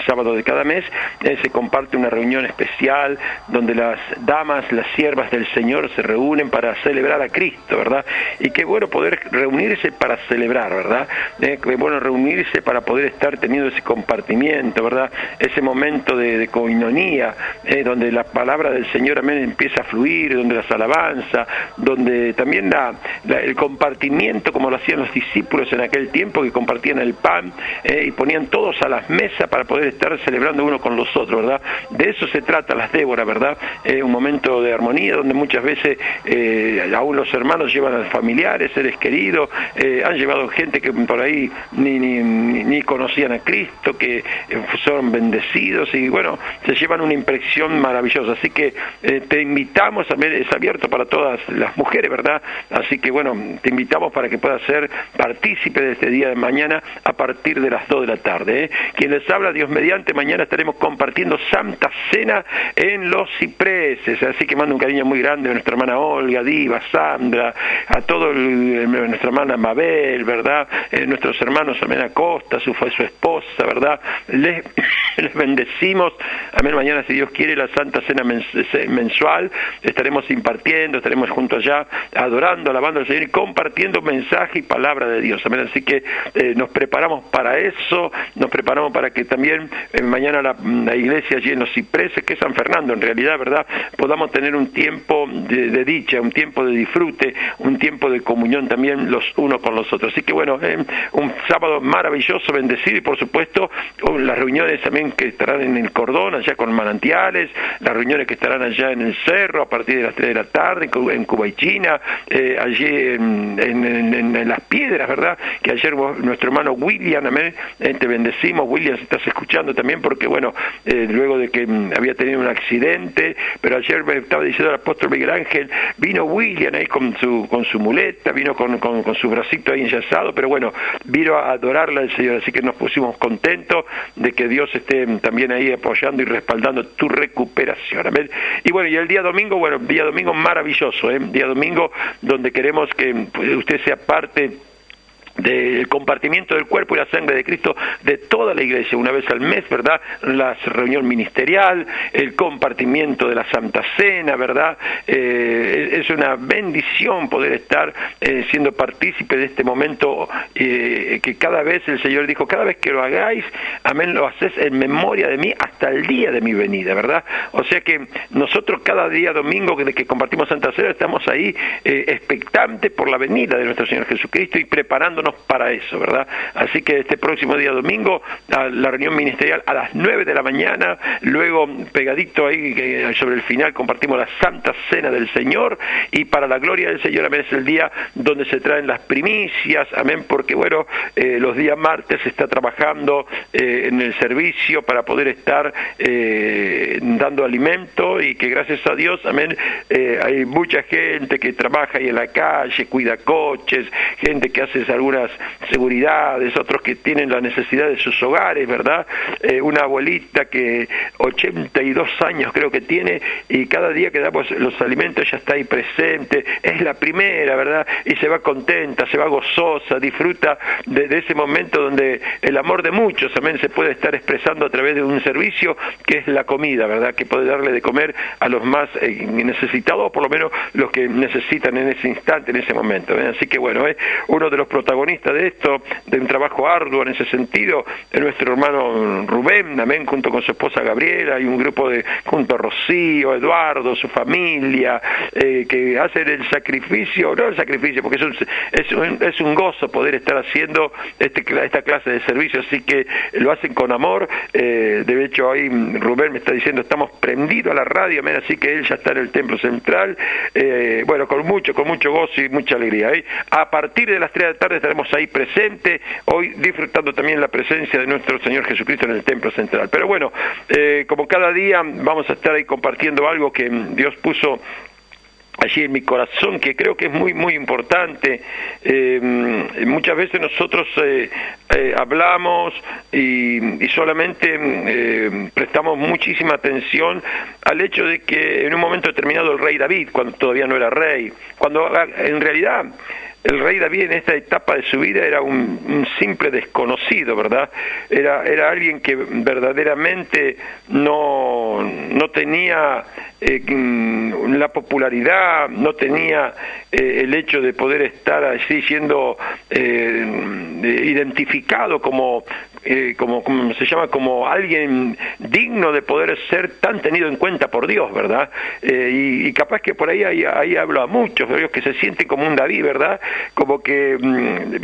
sábado de cada mes, se comparte una reunión especial donde las damas, las siervas del Señor se reúnen para celebrar a Cristo, ¿verdad? Y qué bueno poder reunirse para celebrar, ¿verdad? Qué bueno reunirse para poder estar teniendo ese compartimiento, ¿verdad? Ese momento de coinonía, donde la palabra del Señor, amén, empieza a fluir, donde las alabanzas, donde también el compartimiento, como lo hacían los discípulos en aquel tiempo, que compartían el pan y ponían todos a las mesas para poder estar celebrando uno con los otros, ¿verdad? De eso se trata las Déboras, ¿verdad? Un momento de armonía donde muchas veces aún los hermanos llevan a los familiares, seres queridos, han llevado gente que por ahí ni conocían a Cristo, que son bendecidos y bueno, se llevan una impresión maravillosa. Así que te invitamos, es abierto para todas las mujeres, ¿verdad? Así que bueno, te invitamos para que puedas ser partícipe de este día de mañana a partir de las 2 de la tarde. Quien les habla, Dios mediante, mañana estaremos compartiendo Santa Cena en Los Cipreses, así que mando un cariño muy grande a nuestra hermana Olga, Diva, Sandra, a todo nuestra hermana Mabel, ¿verdad? Nuestros hermanos Amén Acosta, su esposa, ¿verdad? Les bendecimos, amén. Mañana, si Dios quiere, la Santa Cena mensual, estaremos impartiendo, estaremos juntos allá, adorando, alabando al Señor y compartiendo mensaje y palabra de Dios, amén. Así que nos preparamos para eso, nos preparamos para que también mañana la iglesia allí en Los Cipreses, que es San Fernando en realidad, ¿verdad?, podamos tener un tiempo de dicha, un tiempo de disfrute, un tiempo de comunión también los unos con los otros. Así que bueno, un sábado maravilloso, bendecido, y por supuesto las reuniones también que estarán en el Cordón, allá con Manantiales, las reuniones que estarán allá en el Cerro a partir de las 3 de la tarde, en Cubaichina, allí en Las Piedras, ¿verdad?, que ayer nuestro hermano William, amén, te bendecimos, William, si estás escuchando también, porque bueno, luego de que había tenido un accidente, pero ayer me estaba diciendo el apóstol Miguel Ángel, vino William ahí con su muleta, vino con su bracito ahí enyesado, pero bueno, vino a adorarla al Señor, así que nos pusimos contentos de que Dios esté también ahí apoyando y respaldando tu recuperación, amén. Y bueno, y el día domingo, día domingo maravilloso, día domingo donde queremos que usted sea parte del compartimiento del cuerpo y la sangre de Cristo de toda la iglesia, una vez al mes, ¿verdad?, la reunión ministerial, el compartimiento de la Santa Cena, ¿verdad? Es una bendición poder estar siendo partícipe de este momento, que cada vez el Señor dijo, cada vez que lo hagáis, amén, lo hacéis en memoria de mí hasta el día de mi venida, ¿verdad? O sea que nosotros cada día domingo que compartimos Santa Cena estamos ahí expectantes por la venida de nuestro Señor Jesucristo y preparándonos para eso, ¿verdad? Así que este próximo día domingo, la reunión ministerial a las 9 de la mañana, luego pegadito ahí sobre el final compartimos la Santa Cena del Señor, y para la gloria del Señor, amén, es el día donde se traen las primicias, amén, porque bueno, los días martes se está trabajando en el servicio para poder estar dando alimento, y que gracias a Dios, amén, hay mucha gente que trabaja ahí en la calle, cuida coches, gente que hace algunas seguridades, otros que tienen la necesidad de sus hogares, ¿verdad? Una abuelita que 82 años creo que tiene, y cada día que damos los alimentos ella está ahí presente, es la primera, ¿verdad? Y se va contenta, se va gozosa, disfruta de ese momento donde el amor de muchos, amén, se puede estar expresando a través de un servicio que es la comida, ¿verdad? Que puede darle de comer a los más necesitados, o por lo menos los que necesitan en ese instante, en ese momento, ¿verdad? Así que bueno, uno de los protagonistas de esto, de un trabajo arduo en ese sentido, es nuestro hermano Rubén, amén, junto con su esposa Gabriela, y un grupo junto a Rocío, Eduardo, su familia, que hacen el sacrificio, no el sacrificio, porque es un gozo poder estar haciendo esta clase de servicio, así que lo hacen con amor. De hecho ahí Rubén me está diciendo, estamos prendidos a la radio, amén, así que él ya está en el templo central, bueno, con mucho gozo y mucha alegría. A partir de las 3 de la tarde estaremos ahí presentes, hoy disfrutando también la presencia de nuestro Señor Jesucristo en el templo central. Pero bueno, como cada día vamos a estar ahí compartiendo algo que Dios puso allí en mi corazón, que creo que es muy importante. Muchas veces nosotros hablamos y solamente prestamos muchísima atención al hecho de que en un momento determinado el rey David, cuando todavía no era rey, cuando en realidad el rey David en esta etapa de su vida era un simple desconocido, ¿verdad? Era alguien que verdaderamente no tenía la popularidad, no tenía el hecho de poder estar así siendo identificado como se llama, como alguien digno de poder ser tan tenido en cuenta por Dios, ¿verdad? Y capaz que por ahí hablo a muchos de ellos que se sienten como un David, ¿verdad? Como que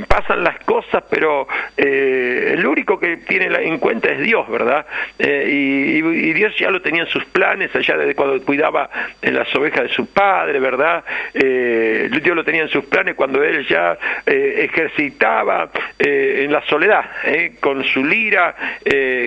pasan las cosas, pero el único que tiene en cuenta es Dios, ¿verdad? Y Dios ya lo tenía en sus planes, allá desde cuando cuidaba en las ovejas de su padre, ¿verdad? Dios lo tenía en sus planes cuando él ya ejercitaba en la soledad, con su lira,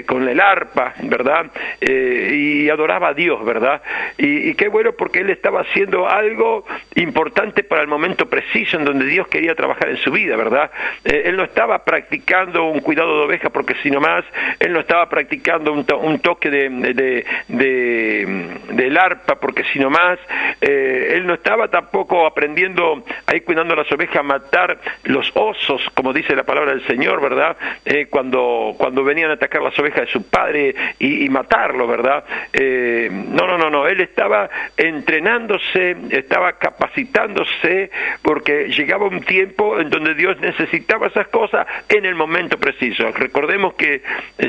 con el arpa, ¿verdad? Y adoraba a Dios, ¿verdad? Y qué bueno, porque él estaba haciendo algo importante para el momento preciso en donde Dios quería trabajar en su vida, ¿verdad? Él no estaba practicando un cuidado de oveja porque si no más, él no estaba practicando un toque del arpa porque si no más, él no estaba tampoco aprendiendo ahí cuidando las ovejas a matar los osos, como dice la palabra del Señor, ¿verdad? Cuando venían a atacar las ovejas de su padre y matarlo, ¿verdad? No, él estaba entrenándose, estaba capacitándose, porque llegaba un tiempo en donde Dios necesitaba esas cosas en el momento preciso. Recordemos que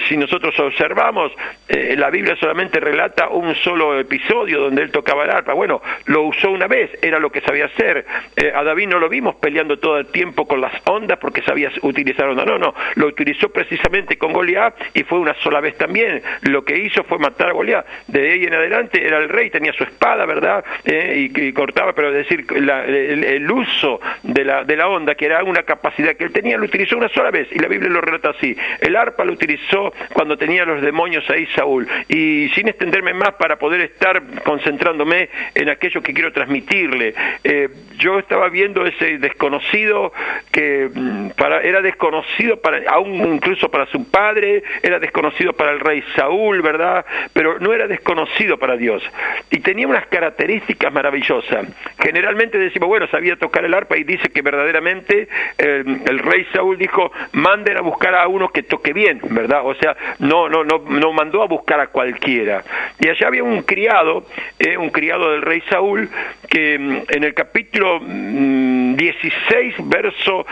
si nosotros observamos, la Biblia solamente relata un solo episodio donde él tocaba el arpa. Bueno, lo usó una vez, era lo que sabía hacer. A David no lo vimos peleando todo el tiempo con las ondas porque sabía utilizar ondas. No, lo utilizó precisamente con Goliat y fue una sola vez también. Lo que hizo fue matar a Goliat. De ahí en adelante era el rey, tenía su espada, ¿verdad? Y cortaba, pero es decir, el uso de la onda, que era una capacidad que él tenía, lo utilizó una sola vez, y la Biblia lo relata así. El arpa lo utilizó cuando tenía los demonios ahí Saúl. Y sin extenderme más para poder estar concentrándome en aquello que quiero transmitirle, yo estaba viendo ese desconocido que era desconocido aún incluso para su padre, era desconocido para el rey Saúl, ¿verdad? Pero no era desconocido para Dios. Y tenía unas características maravillosas. Generalmente decimos, bueno, sabía tocar el arpa, y dice que verdaderamente el rey Saúl dijo, manden a buscar a uno que toque bien, ¿verdad? O sea, no mandó a buscar a cualquiera. Y allá había un criado del rey Saúl, que en el capítulo 16, verso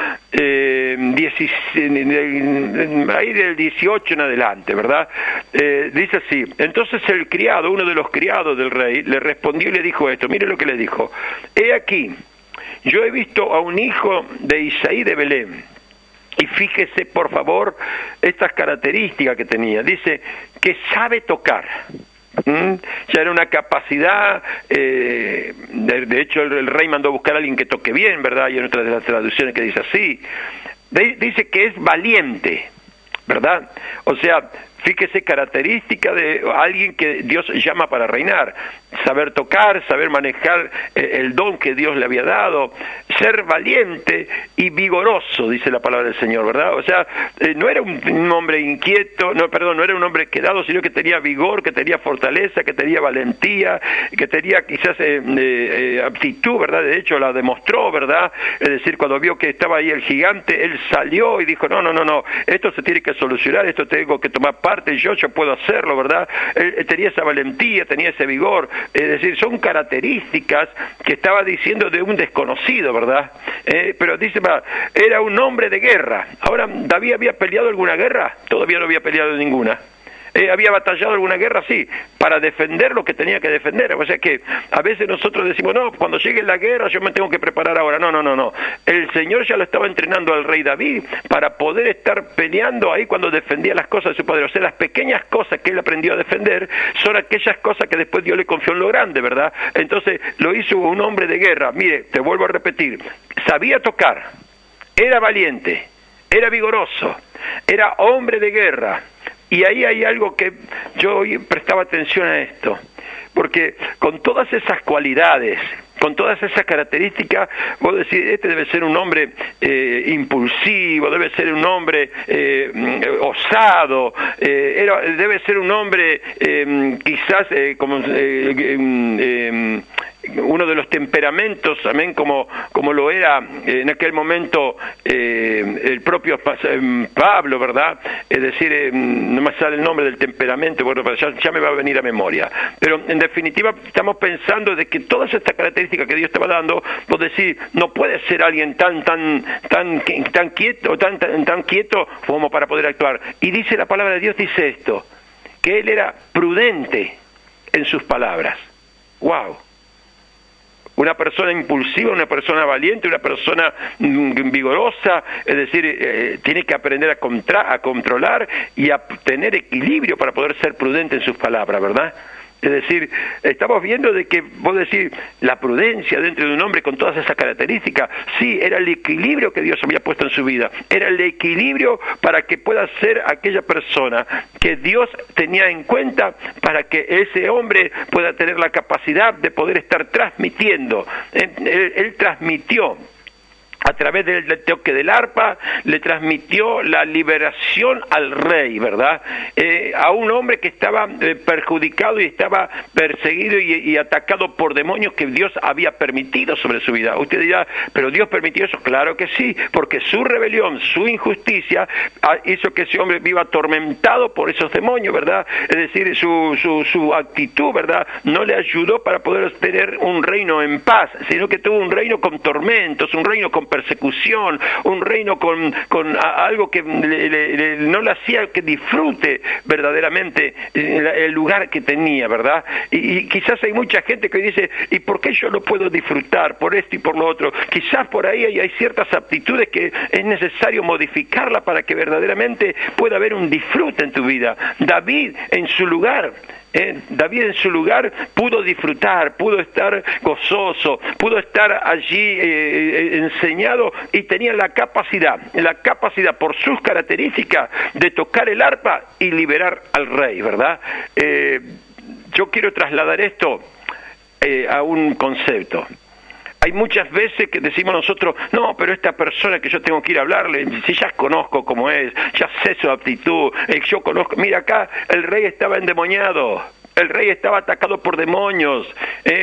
ahí del 18 en adelante, ¿verdad? Dice así: entonces el criado, uno de los criados del rey, le respondió y le dijo esto. Mire lo que le dijo: he aquí, yo he visto a un hijo de Isaí de Belén. Y fíjese, por favor, estas características que tenía. Dice que sabe tocar. Ya era una capacidad, de hecho el rey mandó a buscar a alguien que toque bien, ¿verdad? Y en otra de las traducciones que dice así. Dice que es valiente, ¿verdad? O sea, fíjese, característica de alguien que Dios llama para reinar: saber tocar, saber manejar el don que Dios le había dado, ser valiente y vigoroso, dice la palabra del Señor, ¿verdad? O sea, no era un hombre inquieto, no era un hombre quedado, sino que tenía vigor, que tenía fortaleza, que tenía valentía, que tenía quizás aptitud, ¿verdad? De hecho la demostró, ¿verdad? Es decir, cuando vio que estaba ahí el gigante, él salió y dijo, no, esto se tiene que solucionar, esto tengo que tomar parte, yo puedo hacerlo, ¿verdad? Él tenía esa valentía, tenía ese vigor. Es decir, son características que estaba diciendo de un desconocido, ¿verdad? Pero dice, era un hombre de guerra. Ahora, ¿David había peleado alguna guerra? Todavía no había peleado ninguna. ¿Había batallado alguna guerra? Sí, para defender lo que tenía que defender. O sea que a veces nosotros decimos, no, cuando llegue la guerra yo me tengo que preparar ahora. No. El Señor ya lo estaba entrenando al rey David para poder estar peleando ahí cuando defendía las cosas de su padre. O sea, las pequeñas cosas que él aprendió a defender son aquellas cosas que después Dios le confió en lo grande, ¿verdad? Entonces lo hizo un hombre de guerra. Mire, te vuelvo a repetir, sabía tocar, era valiente, era vigoroso, era hombre de guerra. Y ahí hay algo que yo hoy prestaba atención a esto, porque con todas esas cualidades con todas esas características, vos decís, este debe ser un hombre impulsivo, debe ser un hombre osado, debe ser un hombre quizás como uno de los temperamentos, amén, como lo era en aquel momento el propio Pablo, ¿verdad? Es decir, no me sale el nombre del temperamento, bueno, ya me va a venir a memoria. Pero en definitiva estamos pensando de que todas estas características que Dios estaba dando, vos decís, no puede ser alguien tan quieto como para poder actuar. Y dice la palabra de Dios, dice esto, que él era prudente en sus palabras. ¡Wow! Una persona impulsiva, una persona valiente, una persona vigorosa, es decir, tiene que aprender a controlar y a tener equilibrio para poder ser prudente en sus palabras, ¿verdad? Es decir, estamos viendo de que, vos decís, la prudencia dentro de un hombre con todas esas características, sí, era el equilibrio que Dios había puesto en su vida, era el equilibrio para que pueda ser aquella persona que Dios tenía en cuenta para que ese hombre pueda tener la capacidad de poder estar transmitiendo. Él transmitió a través del toque del arpa, le transmitió la liberación al rey, ¿verdad? A un hombre que estaba perjudicado y estaba perseguido y atacado por demonios que Dios había permitido sobre su vida. Usted dirá, ¿pero Dios permitió eso? Claro que sí, porque su rebelión, su injusticia hizo que ese hombre viva atormentado por esos demonios, ¿verdad? Es decir, su actitud, ¿verdad?, no le ayudó para poder tener un reino en paz, sino que tuvo un reino con tormentos, un reino con persecución, un reino con algo que no le hacía que disfrute verdaderamente el lugar que tenía, ¿verdad? Y quizás hay mucha gente que dice, ¿y por qué yo no puedo disfrutar por esto y por lo otro? Quizás por ahí hay ciertas aptitudes que es necesario modificarla para que verdaderamente pueda haber un disfrute en tu vida. David en su lugar pudo disfrutar, pudo estar gozoso, pudo estar allí enseñado y tenía la capacidad por sus características de tocar el arpa y liberar al rey, ¿verdad? Yo quiero trasladar esto a un concepto. Hay muchas veces que decimos nosotros, no, pero esta persona que yo tengo que ir a hablarle, si ya conozco cómo es, ya sé su aptitud, yo conozco, mira acá, el rey estaba endemoniado. El rey estaba atacado por demonios.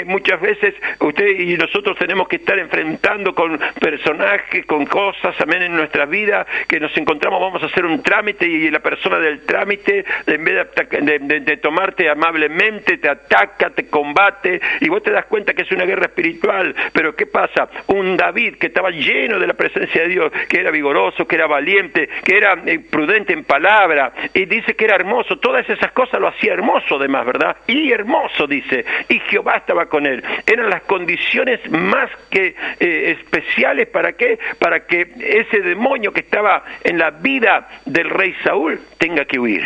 Muchas veces usted y nosotros tenemos que estar enfrentando con personajes, con cosas, amén, en nuestra vida, que nos encontramos, vamos a hacer un trámite y la persona del trámite, en vez de tomarte amablemente, te ataca, te combate, y vos te das cuenta que es una guerra espiritual. Pero ¿qué pasa? Un David que estaba lleno de la presencia de Dios, que era vigoroso, que era valiente, que era prudente en palabra, y dice que era hermoso, todas esas cosas lo hacía hermoso además, ¿verdad? Y hermoso, dice, y Jehová estaba con él. Eran las condiciones más que especiales, ¿para qué? Para que ese demonio que estaba en la vida del rey Saúl tenga que huir.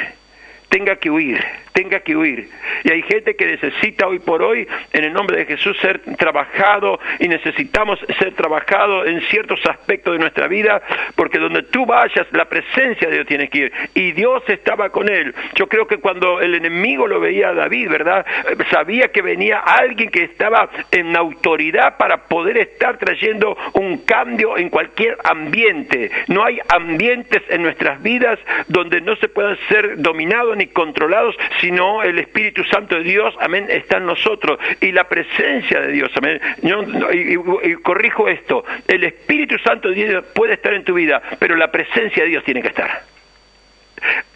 Y hay gente que necesita hoy por hoy, en el nombre de Jesús, ser trabajado, y necesitamos ser trabajados en ciertos aspectos de nuestra vida, porque donde tú vayas, la presencia de Dios tiene que ir, y Dios estaba con él. Yo creo que cuando el enemigo lo veía a David, ¿verdad?, sabía que venía alguien que estaba en autoridad para poder estar trayendo un cambio en cualquier ambiente. No hay ambientes en nuestras vidas donde no se puedan ser dominados ni controlados, sino el Espíritu Santo de Dios, amén, está en nosotros, y la presencia de Dios, amén. Y corrijo esto, el Espíritu Santo de Dios puede estar en tu vida, pero la presencia de Dios tiene que estar.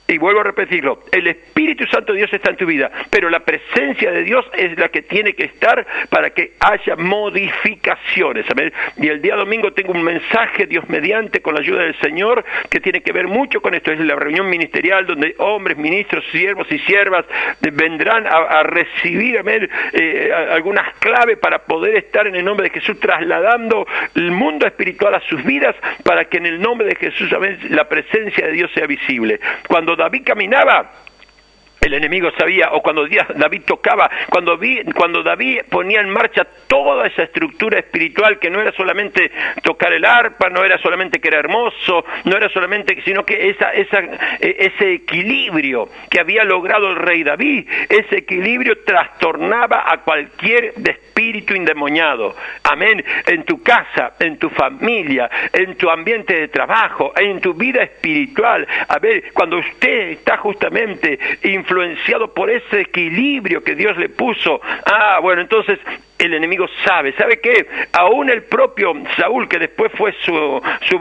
Y vuelvo a repetirlo, el Espíritu Santo de Dios está en tu vida, pero la presencia de Dios es la que tiene que estar para que haya modificaciones. ¿Amén? Y el día domingo tengo un mensaje, Dios mediante, con la ayuda del Señor, que tiene que ver mucho con esto. Es la reunión ministerial donde hombres, ministros, siervos y siervas vendrán a recibir, amén, algunas claves para poder estar en el nombre de Jesús trasladando el mundo espiritual a sus vidas, para que en el nombre de Jesús, amén, la presencia de Dios sea visible. Cuando David caminaba, El enemigo sabía, o cuando David tocaba, cuando David ponía en marcha toda esa estructura espiritual, que no era solamente tocar el arpa, no era solamente que era hermoso, no era solamente, sino que ese equilibrio que había logrado el rey David, ese equilibrio trastornaba a cualquier espíritu endemoniado. Amén. En tu casa, en tu familia, en tu ambiente de trabajo, en tu vida espiritual. A ver, cuando usted está justamente influenciado por ese equilibrio que Dios le puso, bueno, entonces el enemigo ¿sabe qué? Aún el propio Saúl, que después fue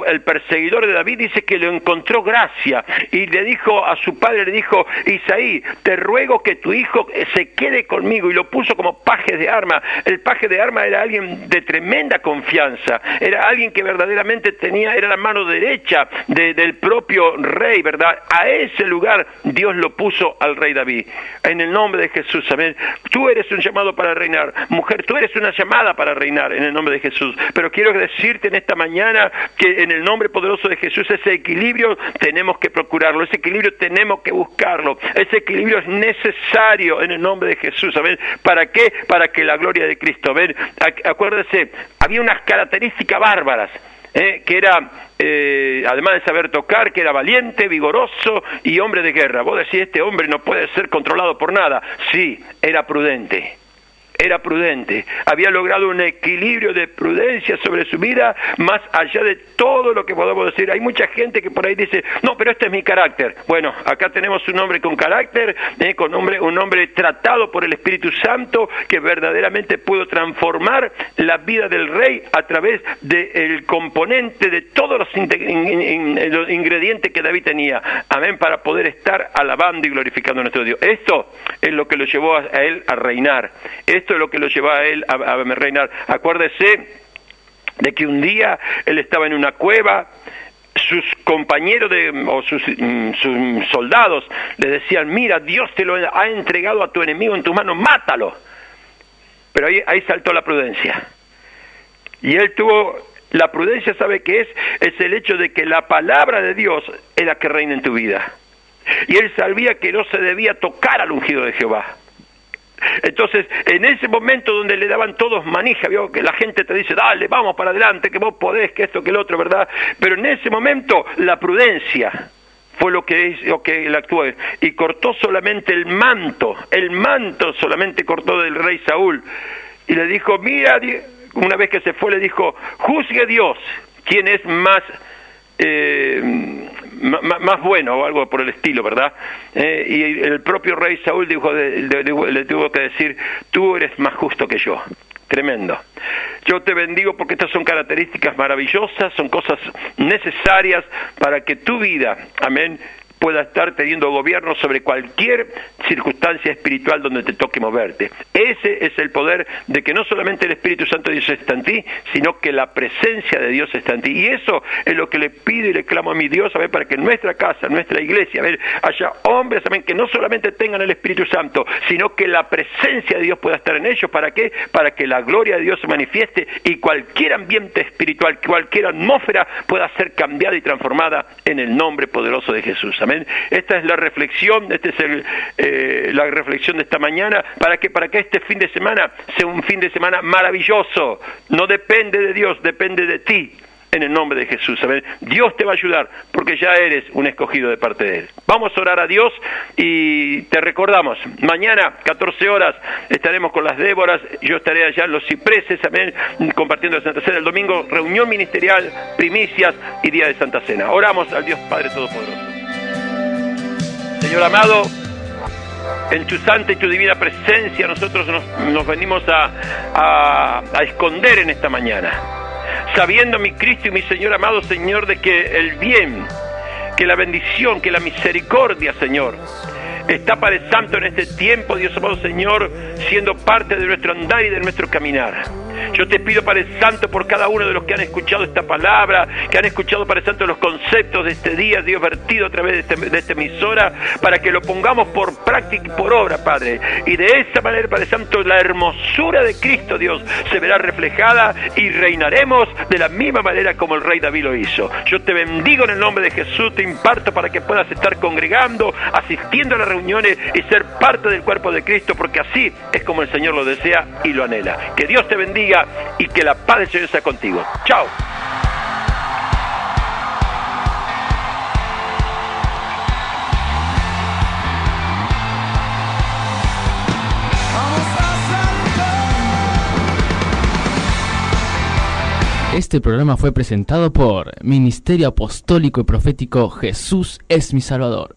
el perseguidor de David, dice que le encontró gracia y le dijo a su padre, le dijo: Isaí, te ruego que tu hijo se quede conmigo, y lo puso como paje de arma. El paje de arma era alguien de tremenda confianza, era alguien que verdaderamente era la mano derecha del propio rey, ¿verdad? A ese lugar Dios lo puso al rey David. En el nombre de Jesús, amén. Tú eres un llamado para reinar, mujer. Tú eres una llamada para reinar en el nombre de Jesús. Pero quiero decirte en esta mañana que en el nombre poderoso de Jesús, ese equilibrio tenemos que procurarlo, ese equilibrio tenemos que buscarlo, ese equilibrio es necesario en el nombre de Jesús. ¿Saben? ¿Para qué? Para que la gloria de Cristo, ¿ven? Acuérdese, había unas características bárbaras, que era, además de saber tocar, que era valiente, vigoroso y hombre de guerra. Vos decís, este hombre no puede ser controlado por nada. Sí, era prudente. Era prudente, había logrado un equilibrio de prudencia sobre su vida, más allá de todo lo que podemos decir. Hay mucha gente que por ahí dice: no, pero este es mi carácter. Bueno, acá tenemos un hombre con carácter, un hombre tratado por el Espíritu Santo, que verdaderamente pudo transformar la vida del rey a través del componente de todos los ingredientes que David tenía, amén, para poder estar alabando y glorificando a nuestro Dios. Esto es lo que lo llevó a él a reinar. Esto es lo que lo llevó a él a reinar. Acuérdese de que un día él estaba en una cueva, sus compañeros sus soldados le decían: mira, Dios te lo ha entregado a tu enemigo en tus manos, mátalo. Pero ahí saltó la prudencia. Y él tuvo la prudencia, ¿sabe qué es? Es el hecho de que la palabra de Dios es la que reina en tu vida. Y él sabía que no se debía tocar al ungido de Jehová. Entonces, en ese momento donde le daban todos manija, vio que la gente te dice: dale, vamos para adelante, que vos podés, que esto, que el otro, ¿verdad? Pero en ese momento la prudencia fue lo que él actuó, y cortó solamente el manto solamente cortó del rey Saúl, y le dijo: mira, una vez que se fue, le dijo: juzgue Dios quién es más bueno, o algo por el estilo, ¿verdad? Y el propio rey Saúl le tuvo que decir: tú eres más justo que yo. Tremendo. Yo te bendigo porque estas son características maravillosas, son cosas necesarias para que tu vida, amén, pueda estar teniendo gobierno sobre cualquier circunstancia espiritual donde te toque moverte. Ese es el poder de que no solamente el Espíritu Santo de Dios está en ti, sino que la presencia de Dios está en ti. Y eso es lo que le pido y le clamo a mi Dios, a ver, para que en nuestra casa, en nuestra iglesia, a ver, haya hombres, amén, que no solamente tengan el Espíritu Santo, sino que la presencia de Dios pueda estar en ellos. ¿Para qué? Para que la gloria de Dios se manifieste y cualquier ambiente espiritual, cualquier atmósfera pueda ser cambiada y transformada en el nombre poderoso de Jesús. Amén. Esta es la reflexión, la reflexión de esta mañana, para que este fin de semana sea un fin de semana maravilloso. No depende de Dios, depende de ti, en el nombre de Jesús. ¿Saben? Dios te va a ayudar porque ya eres un escogido de parte de Él. Vamos a orar a Dios y te recordamos, mañana 14 horas estaremos con las Déboras, yo estaré allá en los Cipreses, amén, compartiendo la Santa Cena. El domingo, reunión ministerial, primicias y día de Santa Cena. Oramos al Dios Padre Todopoderoso. Señor amado, en tu santa y tu divina presencia nosotros nos venimos a esconder en esta mañana, sabiendo, mi Cristo y mi Señor amado, Señor, de que el bien, que la bendición, que la misericordia, Señor, está Padre Santo en este tiempo, Dios amado, Señor, siendo parte de nuestro andar y de nuestro caminar. Yo te pido, Padre Santo, por cada uno de los que han escuchado esta palabra, que han escuchado, Padre Santo, los conceptos de este día, Dios, vertido a través de esta emisora, para que lo pongamos por práctica y por obra, Padre. Y de esa manera, Padre Santo, la hermosura de Cristo, Dios, se verá reflejada y reinaremos de la misma manera como el rey David lo hizo. Yo te bendigo en el nombre de Jesús, te imparto para que puedas estar congregando, asistiendo a las reuniones y ser parte del cuerpo de Cristo, porque así es como el Señor lo desea y lo anhela. Que Dios te bendiga y que la paz del Señor sea contigo. Chao. Este programa fue presentado por Ministerio Apostólico y Profético Jesús es mi Salvador.